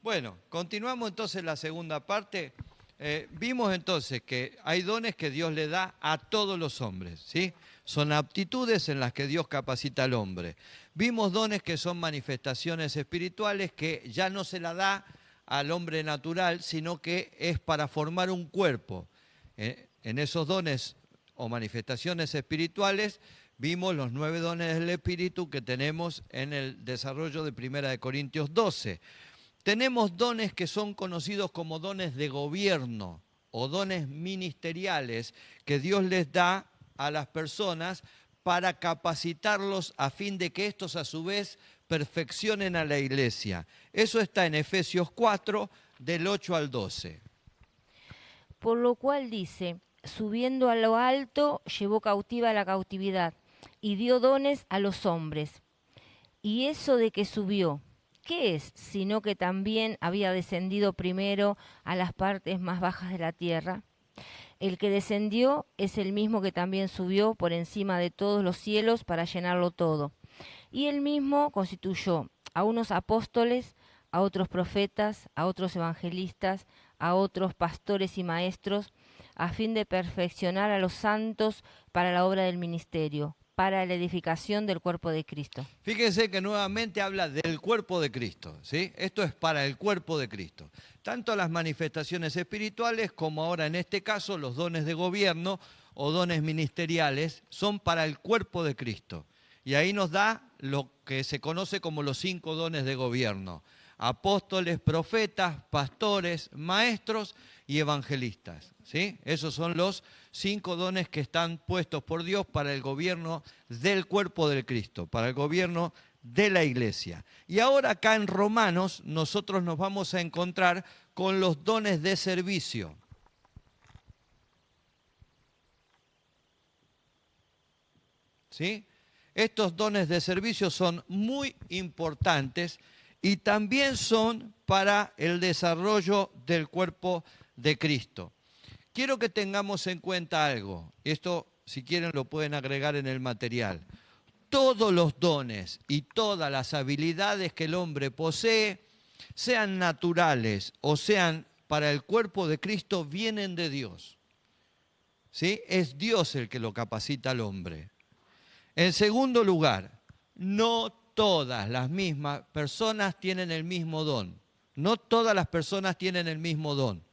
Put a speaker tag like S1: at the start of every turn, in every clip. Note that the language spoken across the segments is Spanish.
S1: Bueno, continuamos entonces la segunda parte. Vimos entonces que hay dones que Dios le da a todos los hombres, ¿sí? Son aptitudes en las que Dios capacita al hombre. Vimos dones que son manifestaciones espirituales que ya no se la da al hombre natural, sino que es para formar un cuerpo. En esos dones o manifestaciones espirituales vimos los 9 dones del Espíritu que tenemos en el desarrollo de 1 Corintios 12. Tenemos dones que son conocidos como dones de gobierno o dones ministeriales que Dios les da a las personas para capacitarlos a fin de que estos a su vez perfeccionen a la iglesia. Eso está en Efesios 4, del 8 al 12.
S2: Por lo cual dice, subiendo a lo alto, llevó cautiva la cautividad y dio dones a los hombres. Y eso de que subió, ¿qué es? Sino que también había descendido primero a las partes más bajas de la tierra. El que descendió es el mismo que también subió por encima de todos los cielos para llenarlo todo. Y él mismo constituyó a unos apóstoles, a otros profetas, a otros evangelistas, a otros pastores y maestros, a fin de perfeccionar a los santos para la obra del ministerio, para la edificación del cuerpo de Cristo.
S1: Fíjense que nuevamente habla del cuerpo de Cristo, ¿sí? Esto es para el cuerpo de Cristo. Tanto las manifestaciones espirituales como ahora en este caso los dones de gobierno o dones ministeriales son para el cuerpo de Cristo. Y ahí nos da lo que se conoce como los 5 dones de gobierno: apóstoles, profetas, pastores, maestros y evangelistas, ¿sí? Esos son los 5 dones que están puestos por Dios para el gobierno del cuerpo del Cristo, para el gobierno de la iglesia. Y ahora acá en Romanos nosotros nos vamos a encontrar con los dones de servicio. ¿Sí? Estos dones de servicio son muy importantes y también son para el desarrollo del cuerpo de Cristo. Quiero que tengamos en cuenta algo. Esto, si quieren, lo pueden agregar en el material. Todos los dones y todas las habilidades que el hombre posee, sean naturales o sean para el cuerpo de Cristo, vienen de Dios. ¿Sí? Es Dios el que lo capacita al hombre. En segundo lugar, no todas las mismas personas tienen el mismo don. No todas las personas tienen el mismo don,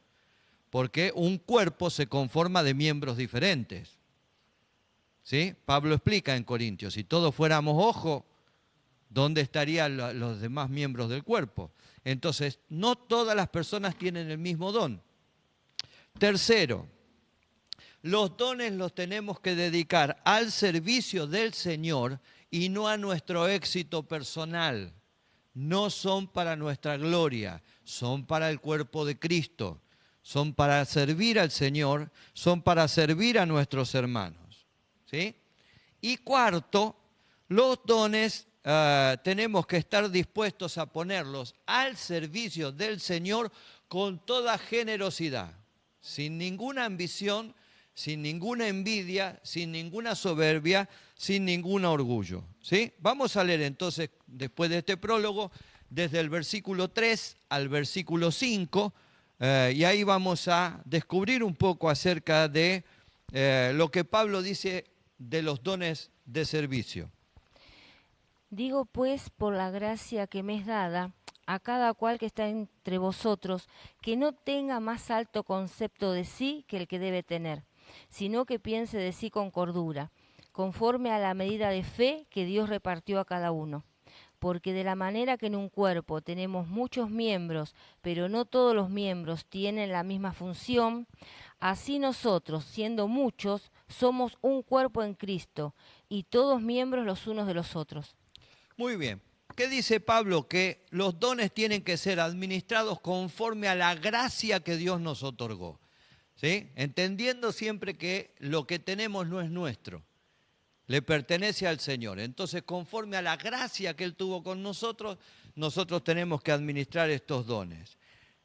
S1: porque un cuerpo se conforma de miembros diferentes. ¿Sí? Pablo explica en Corintios, si todos fuéramos ojo, ¿dónde estarían los demás miembros del cuerpo? Entonces, no todas las personas tienen el mismo don. Tercero, los dones los tenemos que dedicar al servicio del Señor y no a nuestro éxito personal. No son para nuestra gloria, son para el cuerpo de Cristo. Son para servir al Señor, son para servir a nuestros hermanos. ¿Sí? Y cuarto, los dones tenemos que estar dispuestos a ponerlos al servicio del Señor con toda generosidad, sin ninguna ambición, sin ninguna envidia, sin ninguna soberbia, sin ningún orgullo. ¿Sí? Vamos a leer entonces, después de este prólogo, desde el versículo 3 al versículo 5, y ahí vamos a descubrir un poco acerca de lo que Pablo dice de los dones de servicio.
S2: Digo pues, por la gracia que me es dada, a cada cual que está entre vosotros, que no tenga más alto concepto de sí que el que debe tener, sino que piense de sí con cordura, conforme a la medida de fe que Dios repartió a cada uno. Porque de la manera que en un cuerpo tenemos muchos miembros, pero no todos los miembros tienen la misma función, así nosotros, siendo muchos, somos un cuerpo en Cristo, y todos miembros los unos de los otros.
S1: Muy bien. ¿Qué dice Pablo? Que los dones tienen que ser administrados conforme a la gracia que Dios nos otorgó. ¿Sí? Entendiendo siempre que lo que tenemos no es nuestro, le pertenece al Señor. Entonces, conforme a la gracia que Él tuvo con nosotros, nosotros tenemos que administrar estos dones.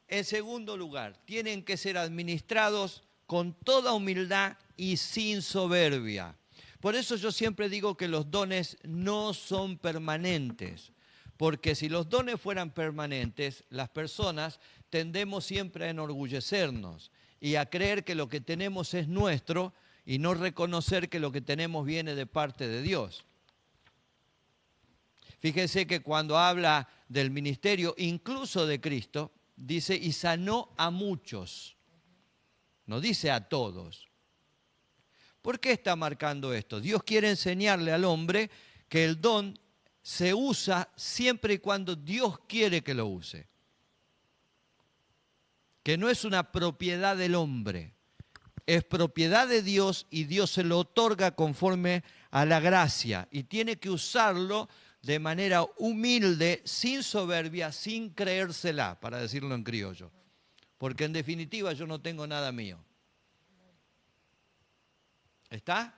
S1: En segundo lugar, tienen que ser administrados con toda humildad y sin soberbia. Por eso yo siempre digo que los dones no son permanentes, Porque si los dones fueran permanentes, las personas tendemos siempre a enorgullecernos y a creer que lo que tenemos es nuestro y no reconocer que lo que tenemos viene de parte de Dios. Fíjense que cuando habla del ministerio, incluso de Cristo, dice, y sanó a muchos. No dice a todos. ¿Por qué está marcando esto? Dios quiere enseñarle al hombre que el don se usa siempre y cuando Dios quiere que lo use. Que no es una propiedad del hombre, es propiedad de Dios y Dios se lo otorga conforme a la gracia y tiene que usarlo de manera humilde, sin soberbia, sin creérsela, para decirlo en criollo. Porque en definitiva yo no tengo nada mío. ¿Está?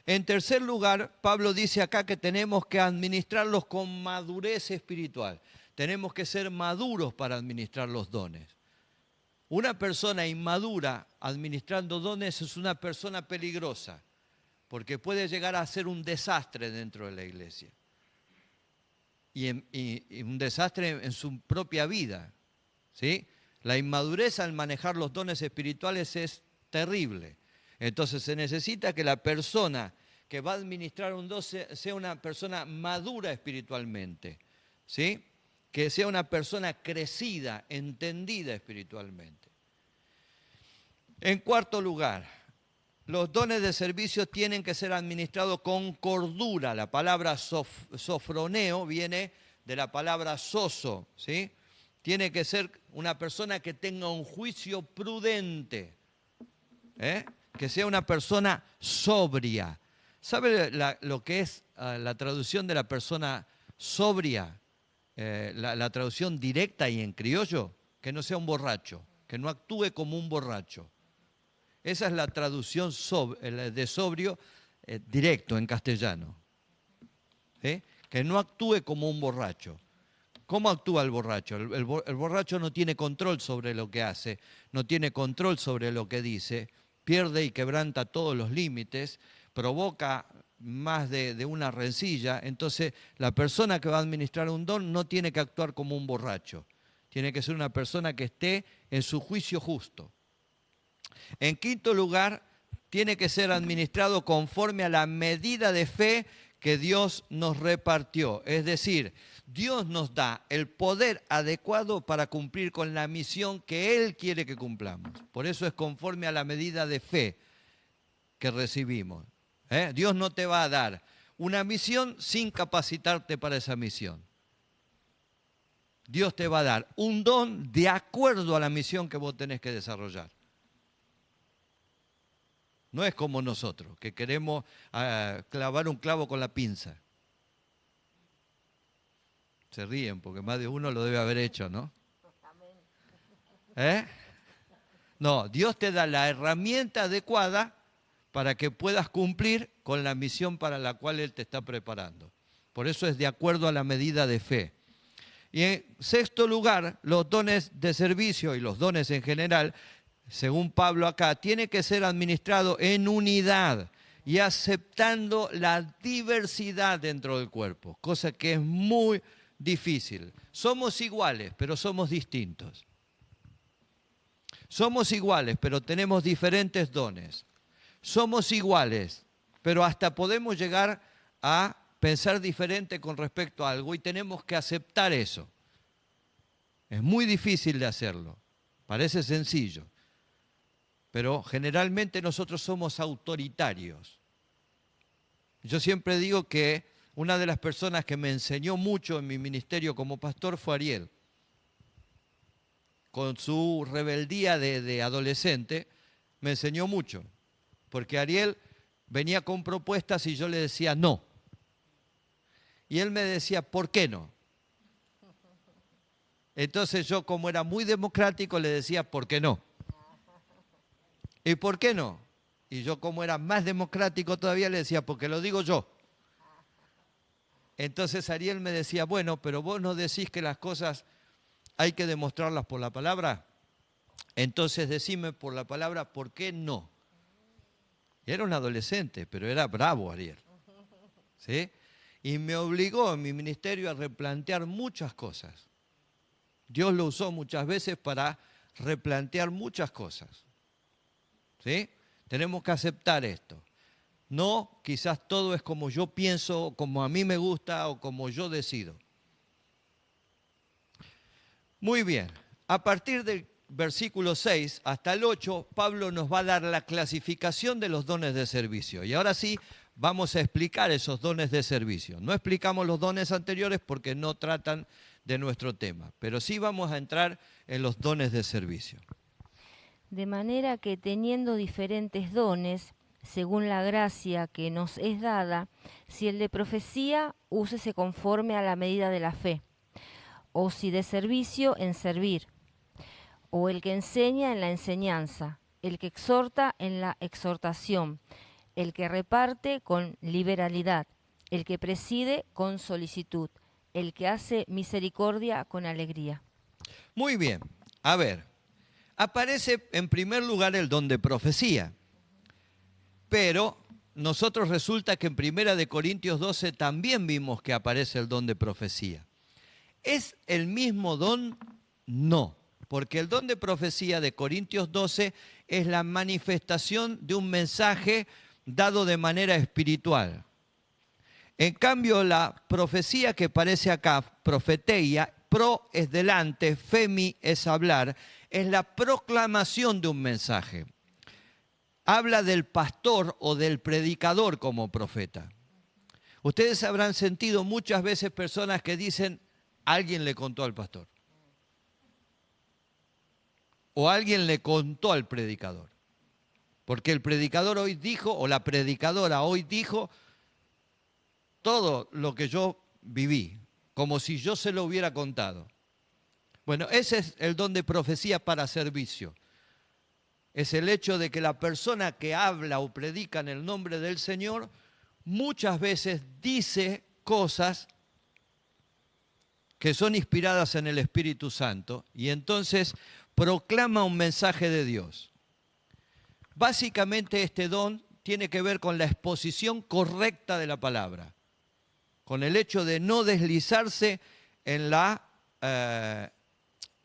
S1: En tercer lugar, Pablo dice acá que tenemos que administrarlos con madurez espiritual. Tenemos que ser maduros para administrar los dones. Una persona inmadura administrando dones es una persona peligrosa, porque puede llegar a ser un desastre dentro de la iglesia. Y un desastre en su propia vida, ¿sí? La inmadurez al manejar los dones espirituales es terrible. Entonces se necesita que la persona que va a administrar un don sea una persona madura espiritualmente, ¿sí? Que sea una persona crecida, entendida espiritualmente. En cuarto lugar, los dones de servicio tienen que ser administrados con cordura. La palabra sofroneo viene de la palabra soso, ¿sí? Tiene que ser una persona que tenga un juicio prudente, que sea una persona sobria. ¿Sabe lo que es la traducción de la persona sobria? La traducción directa y en criollo, que no sea un borracho, que no actúe como un borracho. Esa es la traducción de sobrio directo en castellano. Que no actúe como un borracho. ¿Cómo actúa el borracho? El borracho no tiene control sobre lo que hace, no tiene control sobre lo que dice, pierde y quebranta todos los límites, provoca más de una rencilla. Entonces, la persona que va a administrar un don no tiene que actuar como un borracho. Tiene que ser una persona que esté en su juicio justo. En quinto lugar, tiene que ser administrado conforme a la medida de fe que Dios nos repartió. Es decir, Dios nos da el poder adecuado para cumplir con la misión que Él quiere que cumplamos. Por eso es conforme a la medida de fe que recibimos. Dios no te va a dar una misión sin capacitarte para esa misión. Dios te va a dar un don de acuerdo a la misión que vos tenés que desarrollar. No es como nosotros, que queremos clavar un clavo con la pinza. Se ríen porque más de uno lo debe haber hecho, ¿no? No, Dios te da la herramienta adecuada para que puedas cumplir con la misión para la cual Él te está preparando. Por eso es de acuerdo a la medida de fe. Y en sexto lugar, los dones de servicio y los dones en general, según Pablo acá, tiene que ser administrado en unidad y aceptando la diversidad dentro del cuerpo, cosa que es muy difícil. Somos iguales, pero somos distintos. Somos iguales, pero tenemos diferentes dones. Somos iguales, pero hasta podemos llegar a pensar diferente con respecto a algo y tenemos que aceptar eso. Es muy difícil de hacerlo, parece sencillo. Pero generalmente nosotros somos autoritarios. Yo siempre digo que una de las personas que me enseñó mucho en mi ministerio como pastor fue Ariel. Con su rebeldía de adolescente me enseñó mucho. Porque Ariel venía con propuestas y yo le decía no. Y él me decía, ¿por qué no? Entonces yo, como era muy democrático, le decía, ¿por qué no? ¿Y por qué no? Y yo, como era más democrático todavía, le decía, porque lo digo yo. Entonces Ariel me decía, bueno, pero vos no decís que las cosas hay que demostrarlas por la palabra. Entonces decime por la palabra, ¿por qué no? Y era un adolescente, pero era bravo Ariel. ¿Sí? y me obligó en mi ministerio a replantear muchas cosas. Dios lo usó muchas veces para replantear muchas cosas. ¿Sí? Tenemos que aceptar esto. No, quizás todo es como yo pienso, como a mí me gusta o como yo decido. Muy bien. A partir del versículo 6 hasta el 8, Pablo nos va a dar la clasificación de los dones de servicio. Y ahora sí, vamos a explicar esos dones de servicio. No explicamos los dones anteriores porque no tratan de nuestro tema, pero sí vamos a entrar en los dones de servicio.
S2: De manera que teniendo diferentes dones, según la gracia que nos es dada, si el de profecía, úsese conforme a la medida de la fe, o si de servicio, en servir, o el que enseña en la enseñanza, el que exhorta en la exhortación, el que reparte con liberalidad, el que preside con solicitud, el que hace misericordia con alegría.
S1: Muy bien, a ver, aparece en primer lugar el don de profecía, pero nosotros resulta que en 1 Corintios 12 también vimos que aparece el don de profecía. ¿Es el mismo don? No, porque el don de profecía de Corintios 12 es la manifestación de un mensaje dado de manera espiritual. En cambio, la profecía que aparece acá, profeteia, pro es delante, femi es hablar, es la proclamación de un mensaje. Habla del pastor o del predicador como profeta. Ustedes habrán sentido muchas veces personas que dicen, alguien le contó al pastor. O alguien le contó al predicador. Porque el predicador hoy dijo, o la predicadora hoy dijo, todo lo que yo viví, como si yo se lo hubiera contado. Bueno, ese es el don de profecía para servicio. Es el hecho de que la persona que habla o predica en el nombre del Señor muchas veces dice cosas que son inspiradas en el Espíritu Santo y entonces proclama un mensaje de Dios. Básicamente este don tiene que ver con la exposición correcta de la palabra, con el hecho de no deslizarse en la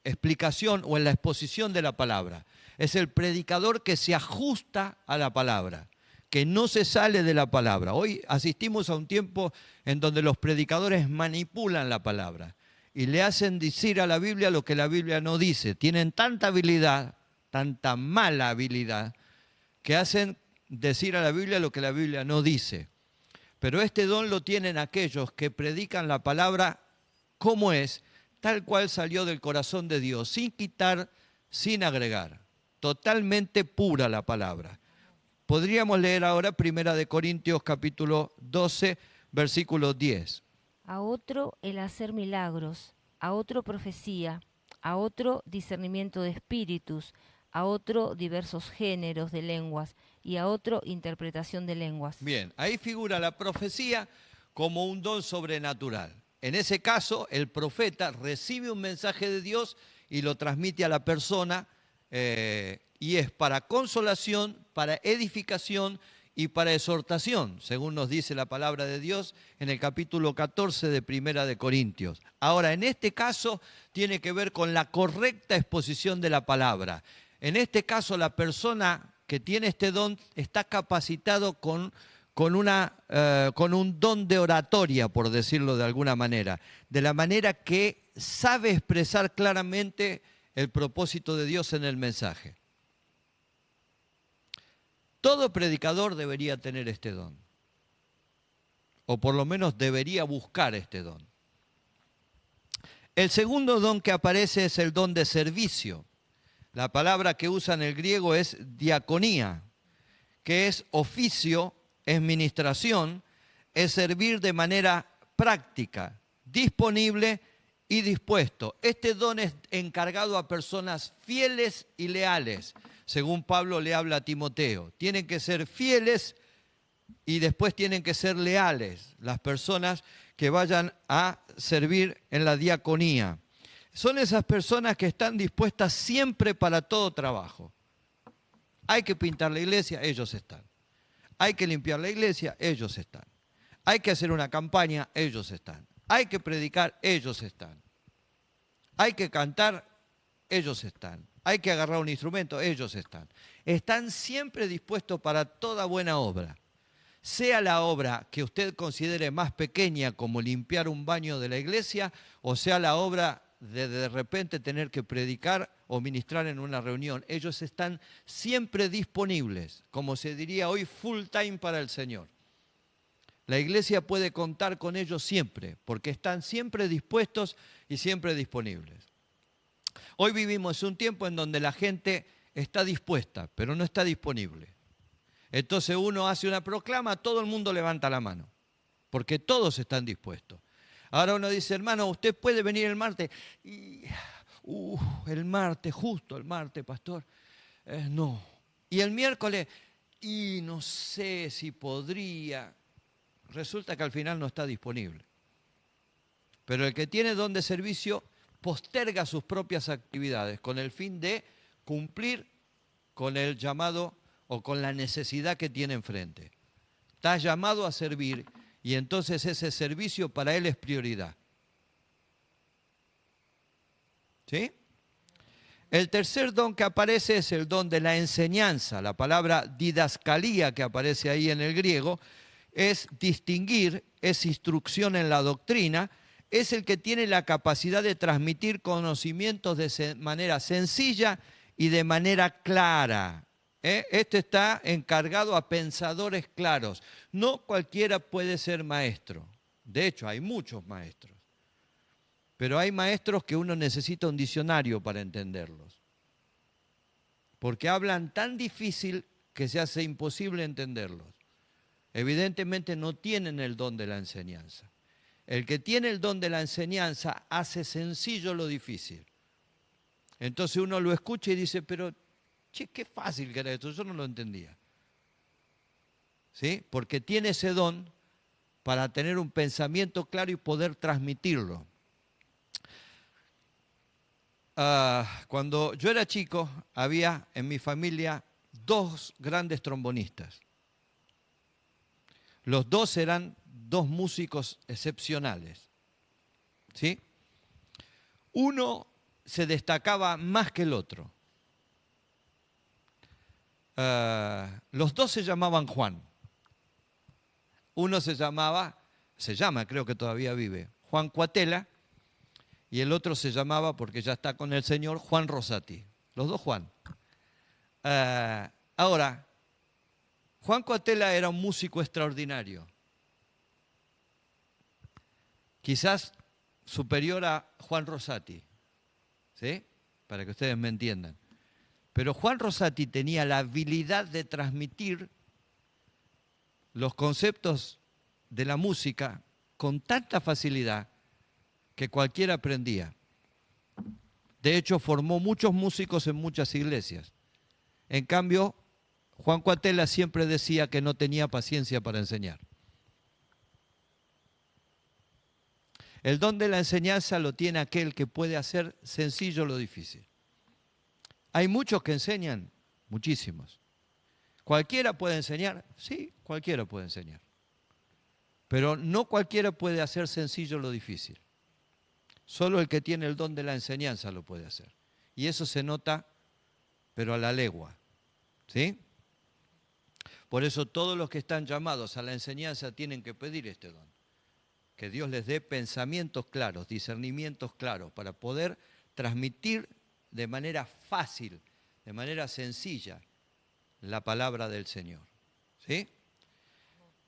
S1: explicación o en la exposición de la palabra. Es el predicador que se ajusta a la palabra, que no se sale de la palabra. Hoy asistimos a un tiempo en donde los predicadores manipulan la palabra y le hacen decir a la Biblia lo que la Biblia no dice. Tienen tanta habilidad, tanta mala habilidad, que hacen decir a la Biblia lo que la Biblia no dice. Pero este don lo tienen aquellos que predican la palabra como es, tal cual salió del corazón de Dios, sin quitar, sin agregar. Totalmente pura la palabra. Podríamos leer ahora 1 Corintios capítulo 12, versículo 10.
S2: A otro el hacer milagros, a otro profecía, a otro discernimiento de espíritus, a otro diversos géneros de lenguas y a otro interpretación de lenguas.
S1: Bien, ahí figura la profecía como un don sobrenatural. En ese caso, el profeta recibe un mensaje de Dios y lo transmite a la persona y es para consolación, para edificación y para exhortación, según nos dice la palabra de Dios en el capítulo 14 de 1 Corintios. Ahora, en este caso tiene que ver con la correcta exposición de la palabra. En este caso, la persona que tiene este don está capacitado con un don de oratoria, por decirlo de alguna manera, de la manera que sabe expresar claramente el propósito de Dios en el mensaje. Todo predicador debería tener este don, o por lo menos debería buscar este don. El segundo don que aparece es el don de servicio. La palabra que usa en el griego es diaconía, que es oficio, es ministración, es servir de manera práctica, disponible y dispuesto. Este don es encargado a personas fieles y leales, según Pablo le habla a Timoteo. Tienen que ser fieles y después tienen que ser leales las personas que vayan a servir en la diaconía. Son esas personas que están dispuestas siempre para todo trabajo. Hay que pintar la iglesia, ellos están. Hay que limpiar la iglesia, ellos están. Hay que hacer una campaña, ellos están. Hay que predicar, ellos están. Hay que cantar, ellos están. Hay que agarrar un instrumento, ellos están. Están siempre dispuestos para toda buena obra. Sea la obra que usted considere más pequeña, como limpiar un baño de la iglesia, o sea la obra de repente tener que predicar o ministrar en una reunión. Ellos están siempre disponibles, como se diría hoy, full time para el Señor. La iglesia puede contar con ellos siempre, porque están siempre dispuestos y siempre disponibles. Hoy vivimos un tiempo en donde la gente está dispuesta, pero no está disponible. Entonces uno hace una proclama, todo el mundo levanta la mano, porque todos están dispuestos. Ahora uno dice, hermano, ¿usted puede venir el martes? El martes, justo el martes, pastor. No. Y el miércoles, no sé si podría. Resulta que al final no está disponible. Pero el que tiene don de servicio posterga sus propias actividades con el fin de cumplir con el llamado o con la necesidad que tiene enfrente. Está llamado a servir y entonces ese servicio para él es prioridad. ¿Sí? El tercer don que aparece es el don de la enseñanza. La palabra didascalía que aparece ahí en el griego es distinguir, es instrucción en la doctrina, es el que tiene la capacidad de transmitir conocimientos de manera sencilla y de manera clara. Este está encargado a pensadores claros. No cualquiera puede ser maestro. De hecho, hay muchos maestros. Pero hay maestros que uno necesita un diccionario para entenderlos. Porque hablan tan difícil que se hace imposible entenderlos. Evidentemente no tienen el don de la enseñanza. El que tiene el don de la enseñanza hace sencillo lo difícil. Entonces uno lo escucha y dice, pero che, qué fácil que era esto, yo no lo entendía. ¿Sí? Porque tiene ese don para tener un pensamiento claro y poder transmitirlo. Cuando yo era chico, había en mi familia 2 grandes trombonistas. Los 2 eran 2 músicos excepcionales. ¿Sí? Uno se destacaba más que el otro. Los 2 se llamaban Juan. Uno se llama, creo que todavía vive, Juan Cuatela, y el otro se llamaba, porque ya está con el Señor, Juan Rosati. Los 2 Juan. Ahora, Juan Cuatela era un músico extraordinario. Quizás superior a Juan Rosati, ¿sí? Para que ustedes me entiendan. Pero Juan Rosati tenía la habilidad de transmitir los conceptos de la música con tanta facilidad que cualquiera aprendía. De hecho, formó muchos músicos en muchas iglesias. En cambio, Juan Cuatela siempre decía que no tenía paciencia para enseñar. El don de la enseñanza lo tiene aquel que puede hacer sencillo lo difícil. Hay muchos que enseñan, muchísimos. ¿Cualquiera puede enseñar? Sí, cualquiera puede enseñar. Pero no cualquiera puede hacer sencillo lo difícil. Solo el que tiene el don de la enseñanza lo puede hacer. Y eso se nota, pero a la legua. ¿Sí? Por eso todos los que están llamados a la enseñanza tienen que pedir este don. Que Dios les dé pensamientos claros, discernimientos claros, para poder transmitir de manera fácil, de manera sencilla, la palabra del Señor. ¿Sí?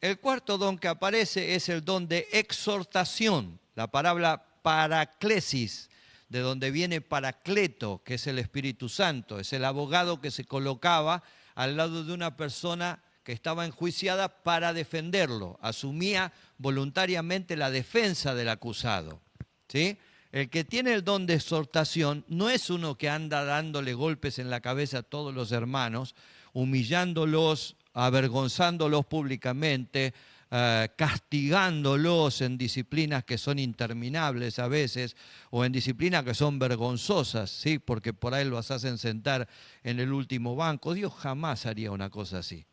S1: El cuarto don que aparece es el don de exhortación, la palabra paraclesis, de donde viene Paracleto, que es el Espíritu Santo, es el abogado que se colocaba al lado de una persona que estaba enjuiciada para defenderlo, asumía voluntariamente la defensa del acusado. ¿Sí? El que tiene el don de exhortación no es uno que anda dándole golpes en la cabeza a todos los hermanos, humillándolos, avergonzándolos públicamente, castigándolos en disciplinas que son interminables a veces, o en disciplinas que son vergonzosas, ¿sí? Porque por ahí los hacen sentar en el último banco. Dios jamás haría una cosa así.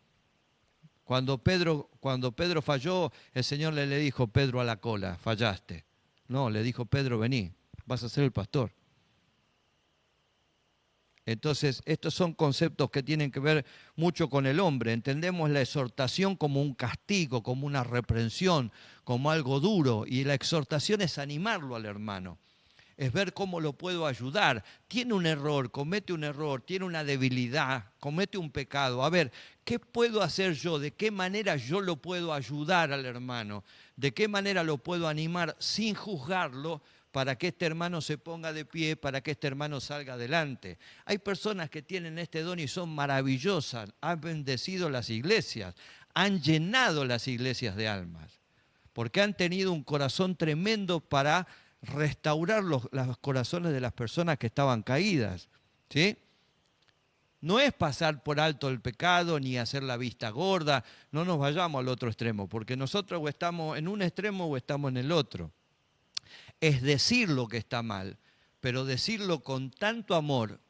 S1: Cuando Pedro falló, el Señor le dijo, Pedro a la cola, fallaste. No, le dijo, Pedro, vení, vas a ser el pastor. Entonces, estos son conceptos que tienen que ver mucho con el hombre. Entendemos la exhortación como un castigo, como una reprensión, como algo duro. Y la exhortación es animarlo al hermano. Es ver cómo lo puedo ayudar. Tiene un error, comete un error, tiene una debilidad, comete un pecado. A ver, ¿qué puedo hacer yo? ¿De qué manera yo lo puedo ayudar al hermano? ¿De qué manera lo puedo animar sin juzgarlo para que este hermano se ponga de pie, para que este hermano salga adelante? Hay personas que tienen este don y son maravillosas, han bendecido las iglesias, han llenado las iglesias de almas, porque han tenido un corazón tremendo para restaurar los corazones de las personas que estaban caídas, ¿sí? No es pasar por alto el pecado ni hacer la vista gorda, no nos vayamos al otro extremo, porque nosotros o estamos en un extremo o estamos en el otro. Es decir lo que está mal, pero decirlo con tanto amor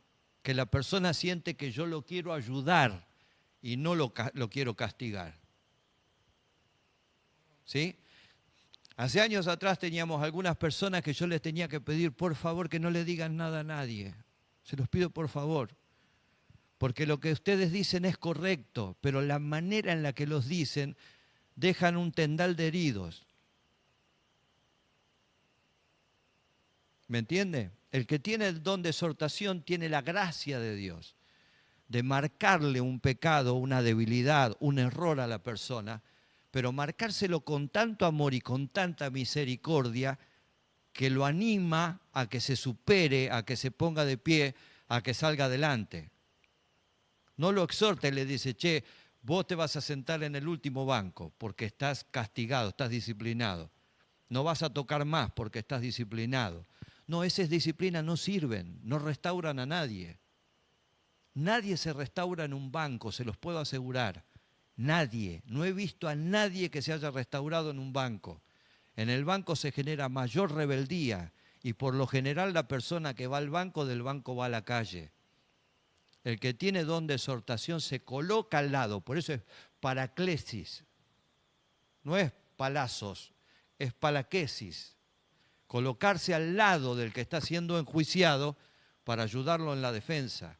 S1: que la persona siente que yo lo quiero ayudar y no lo quiero castigar, ¿sí? Hace años atrás teníamos algunas personas que yo les tenía que pedir, por favor, que no le digan nada a nadie. Se los pido por favor. Porque lo que ustedes dicen es correcto, pero la manera en la que los dicen dejan un tendal de heridos. ¿Me entiende? El que tiene el don de exhortación tiene la gracia de Dios, de marcarle un pecado, una debilidad, un error a la persona, pero marcárselo con tanto amor y con tanta misericordia que lo anima a que se supere, a que se ponga de pie, a que salga adelante. No lo exhorta y le dice, che, vos te vas a sentar en el último banco porque estás castigado, estás disciplinado. No vas a tocar más porque estás disciplinado. No, esas disciplinas no sirven, no restauran a nadie. Nadie se restaura en un banco, se los puedo asegurar. Nadie, no he visto a nadie que se haya restaurado en un banco. En el banco se genera mayor rebeldía y por lo general la persona que va al banco, del banco va a la calle. El que tiene don de exhortación se coloca al lado, por eso es paraclesis. No es palazos, es paraquesis. Colocarse al lado del que está siendo enjuiciado para ayudarlo en la defensa.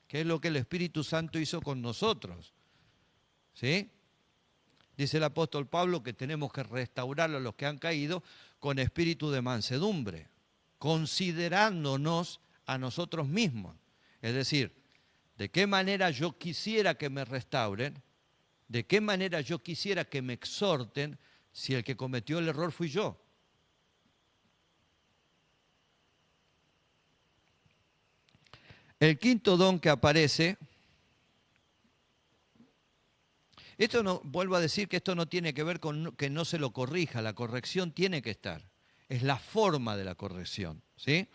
S1: Que es lo que el Espíritu Santo hizo con nosotros. ¿Sí? Dice el apóstol Pablo que tenemos que restaurar a los que han caído con espíritu de mansedumbre, considerándonos a nosotros mismos. Es decir, de qué manera yo quisiera que me restauren, de qué manera yo quisiera que me exhorten si el que cometió el error fui yo. El quinto don que aparece, esto no, vuelvo a decir que esto no tiene que ver con que no se lo corrija, la corrección tiene que estar, es la forma de la corrección, ¿sí?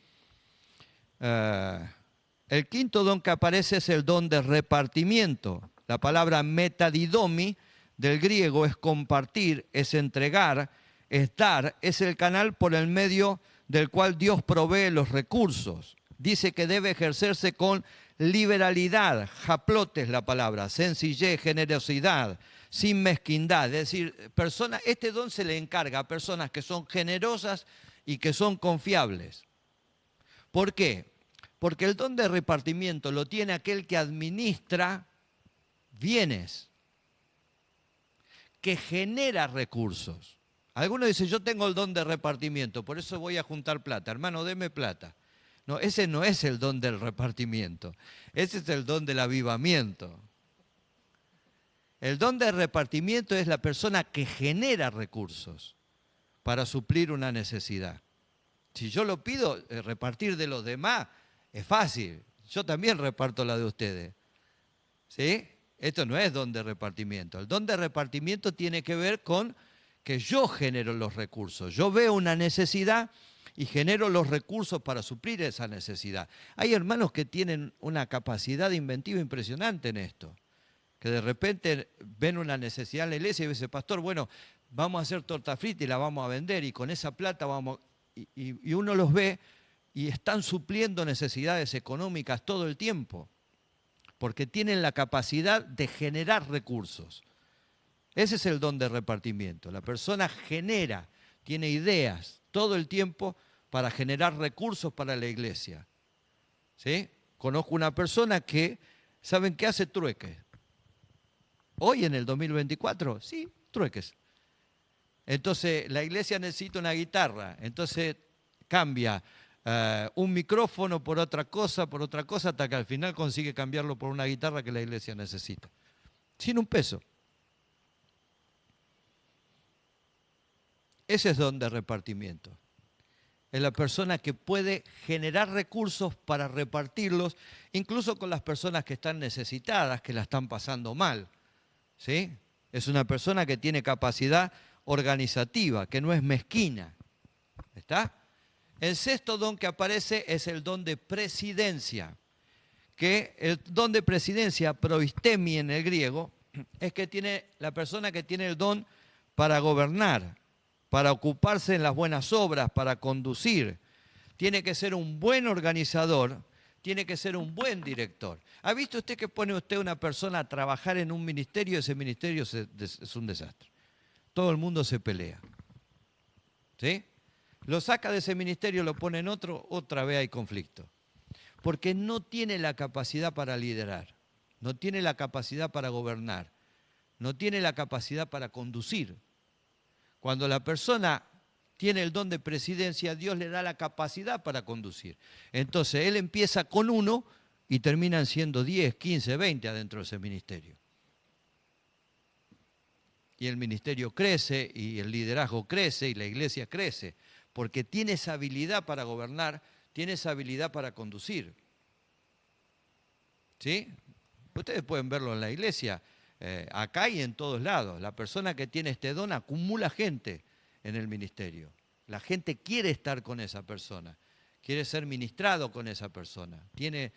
S1: El quinto don que aparece es el don de repartimiento. La palabra metadidomi del griego es compartir, es entregar, es dar, es el canal por el medio del cual Dios provee los recursos. Dice que debe ejercerse con liberalidad, japlote es la palabra, sencillez, generosidad, sin mezquindad. Es decir, este don se le encarga a personas que son generosas y que son confiables. ¿Por qué? Porque el don de repartimiento lo tiene aquel que administra bienes, que genera recursos. Algunos dicen, yo tengo el don de repartimiento, por eso voy a juntar plata. Hermano, deme plata. No, ese no es el don del repartimiento, ese es el don del avivamiento. El don del repartimiento es la persona que genera recursos para suplir una necesidad. Si yo lo pido, repartir de los demás es fácil. Yo también reparto la de ustedes. ¿Sí? Esto no es don de repartimiento. El don de repartimiento tiene que ver con que yo genero los recursos. Yo veo una necesidad y genero los recursos para suplir esa necesidad. Hay hermanos que tienen una capacidad inventiva impresionante en esto, que de repente ven una necesidad en la iglesia y dicen, pastor, bueno, vamos a hacer torta frita y la vamos a vender y con esa plata vamos... Y uno los ve y están supliendo necesidades económicas todo el tiempo. porque tienen la capacidad de generar recursos. Ese es el don de repartimiento. La persona genera, tiene ideas todo el tiempo para generar recursos para la iglesia. ¿Sí? Conozco una persona que, ¿saben qué hace? Trueques. Hoy en el 2024, sí, trueques. Entonces la iglesia necesita una guitarra, entonces cambia un micrófono por otra cosa, hasta que al final consigue cambiarlo por una guitarra que la iglesia necesita. Sin un peso. Ese es don de repartimiento. Es la persona que puede generar recursos para repartirlos, incluso con las personas que están necesitadas, que la están pasando mal. ¿Sí? Es una persona que tiene capacidad organizativa, que no es mezquina. ¿Está? El sexto don que aparece es el don de presidencia, que el don de presidencia, proistemi en el griego, es que tiene la persona que tiene el don para gobernar, para ocuparse en las buenas obras, para conducir. Tiene que ser un buen organizador, tiene que ser un buen director. ¿Ha visto usted que pone usted una persona a trabajar en un ministerio? Ese ministerio es un desastre. Todo el mundo se pelea. ¿Sí? Lo saca de ese ministerio, lo pone en otro, otra vez hay conflicto. Porque no tiene la capacidad para liderar, no tiene la capacidad para gobernar, no tiene la capacidad para conducir. Cuando la persona tiene el don de presidencia, Dios le da la capacidad para conducir. Entonces él empieza con uno y terminan siendo 10, 15, 20 adentro de ese ministerio. Y el ministerio crece, y el liderazgo crece, y la iglesia crece, porque tiene esa habilidad para gobernar, tiene esa habilidad para conducir. ¿Sí? Ustedes pueden verlo en la iglesia, acá y en todos lados. La persona que tiene este don acumula gente en el ministerio. La gente quiere estar con esa persona, quiere ser ministrado con esa persona. Tiene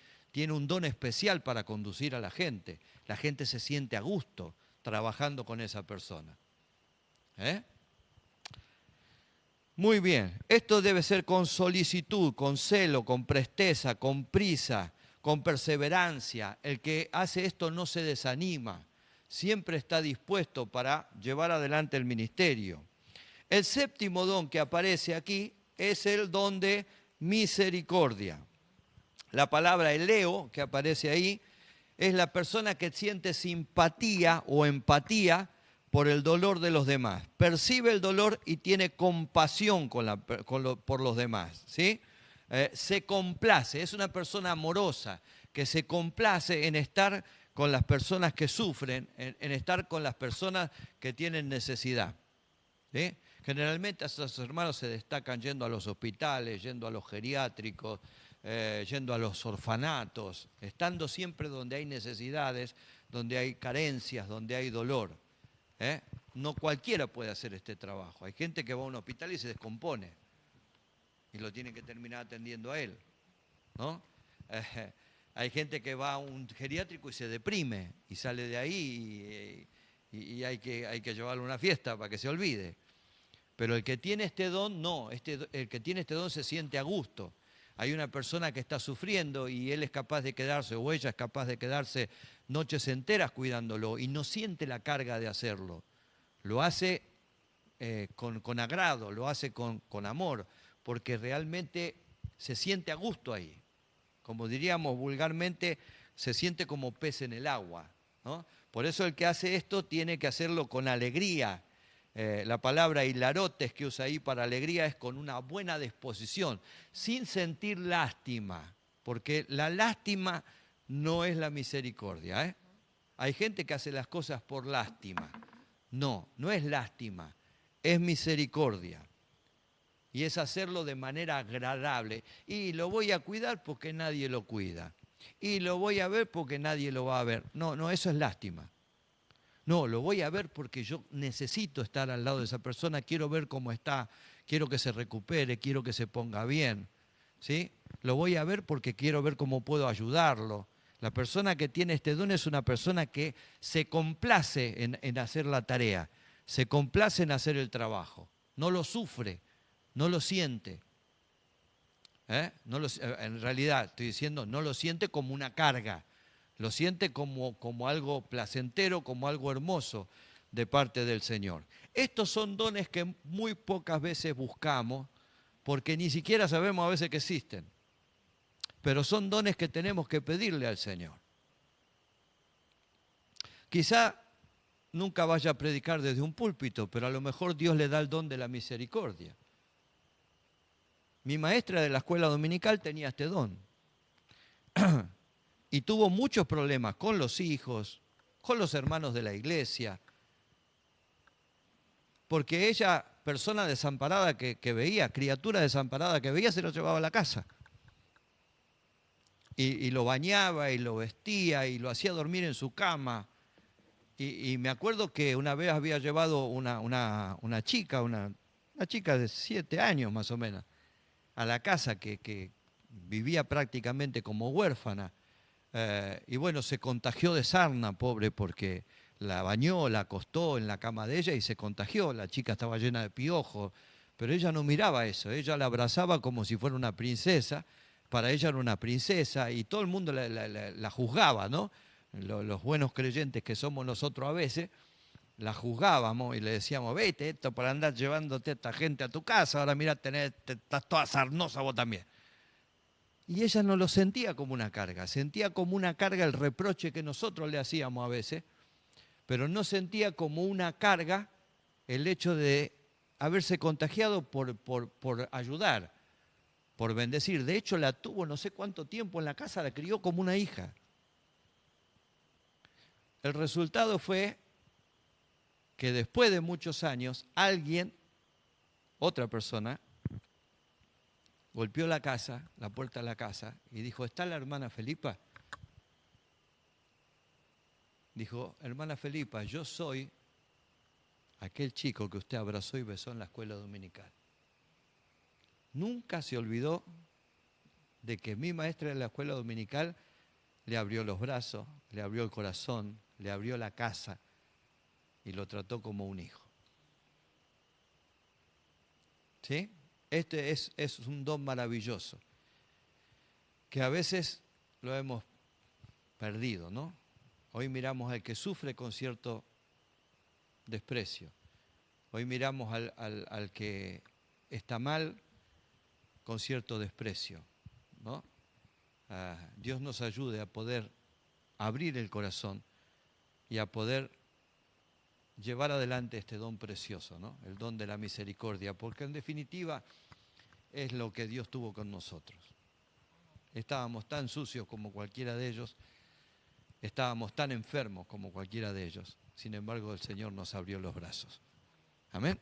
S1: un don especial para conducir a la gente. La gente se siente a gusto trabajando con esa persona. Muy bien, esto debe ser con solicitud, con celo, con presteza, con prisa, con perseverancia. El que hace esto no se desanima, siempre está dispuesto para llevar adelante el ministerio. El séptimo don que aparece aquí es el don de misericordia. La palabra eleo que aparece ahí es la persona que siente simpatía o empatía por el dolor de los demás. Percibe el dolor y tiene compasión por los demás. ¿Sí? Se complace, es una persona amorosa que se complace en estar con las personas que sufren, en estar con las personas que tienen necesidad. ¿Sí? Generalmente esos hermanos se destacan yendo a los hospitales, yendo a los geriátricos, yendo a los orfanatos, estando siempre donde hay necesidades, donde hay carencias, donde hay dolor. No cualquiera puede hacer este trabajo. Hay gente que va a un hospital y se descompone y lo tiene que terminar atendiendo a él, ¿no? Hay gente que va a un geriátrico y se deprime y sale de ahí y hay que llevarlo a una fiesta para que se olvide. Pero el que tiene este don, no. El que tiene este don se siente a gusto. Hay una persona que está sufriendo y él es capaz de quedarse, o ella es capaz de quedarse noches enteras cuidándolo y no siente la carga de hacerlo. Lo hace con agrado, lo hace con amor, porque realmente se siente a gusto ahí. Como diríamos vulgarmente, se siente como pez en el agua, ¿no? Por eso el que hace esto tiene que hacerlo con alegría. La palabra hilarotes que usa ahí para alegría es con una buena disposición, sin sentir lástima, porque la lástima no es la misericordia. Hay gente que hace las cosas por lástima. No es lástima, es misericordia. Y es hacerlo de manera agradable. Y lo voy a cuidar porque nadie lo cuida. Y lo voy a ver porque nadie lo va a ver. No, eso es lástima. No, lo voy a ver porque yo necesito estar al lado de esa persona, quiero ver cómo está, quiero que se recupere, quiero que se ponga bien. ¿Sí? Lo voy a ver porque quiero ver cómo puedo ayudarlo. La persona que tiene este don es una persona que se complace en hacer la tarea, se complace en hacer el trabajo, no lo sufre, no lo siente. En realidad estoy diciendo, no lo siente como una carga, Lo siente como algo placentero, como algo hermoso de parte del Señor. Estos son dones que muy pocas veces buscamos, porque ni siquiera sabemos a veces que existen. Pero son dones que tenemos que pedirle al Señor. Quizá nunca vaya a predicar desde un púlpito, pero a lo mejor Dios le da el don de la misericordia. Mi maestra de la escuela dominical tenía este don. Y tuvo muchos problemas con los hijos, con los hermanos de la iglesia, porque ella, persona desamparada que veía, criatura desamparada que veía, se lo llevaba a la casa. Y lo bañaba y lo vestía y lo hacía dormir en su cama. Y me acuerdo que una vez había llevado una chica de 7 años más o menos, a la casa que vivía prácticamente como huérfana. Y bueno, se contagió de sarna, pobre, porque la bañó, la acostó en la cama de ella y se contagió. La chica estaba llena de piojos, pero ella no miraba eso, ella la abrazaba como si fuera una princesa. Para ella era una princesa y todo el mundo la juzgaba, ¿no? Los buenos creyentes que somos nosotros a veces, la juzgábamos y le decíamos, vete esto para andar llevándote a esta gente a tu casa, ahora mira, estás toda sarnosa vos también. Y ella no lo sentía como una carga, sentía como una carga el reproche que nosotros le hacíamos a veces, pero no sentía como una carga el hecho de haberse contagiado por ayudar, por bendecir. De hecho, la tuvo no sé cuánto tiempo en la casa, la crió como una hija. El resultado fue que después de muchos años, alguien, otra persona, golpeó la casa, la puerta de la casa, y dijo, ¿está la hermana Felipa? Dijo, hermana Felipa, yo soy aquel chico que usted abrazó y besó en la escuela dominical. Nunca se olvidó de que mi maestra de la escuela dominical le abrió los brazos, le abrió el corazón, le abrió la casa y lo trató como un hijo. ¿Sí? Este es un don maravilloso, que a veces lo hemos perdido, ¿no? Hoy miramos al que sufre con cierto desprecio. Hoy miramos al que está mal con cierto desprecio, ¿no? Dios nos ayude a poder abrir el corazón y a poder llevar adelante este don precioso, ¿no? El don de la misericordia, porque en definitiva es lo que Dios tuvo con nosotros. Estábamos tan sucios como cualquiera de ellos, estábamos tan enfermos como cualquiera de ellos, sin embargo el Señor nos abrió los brazos. Amén.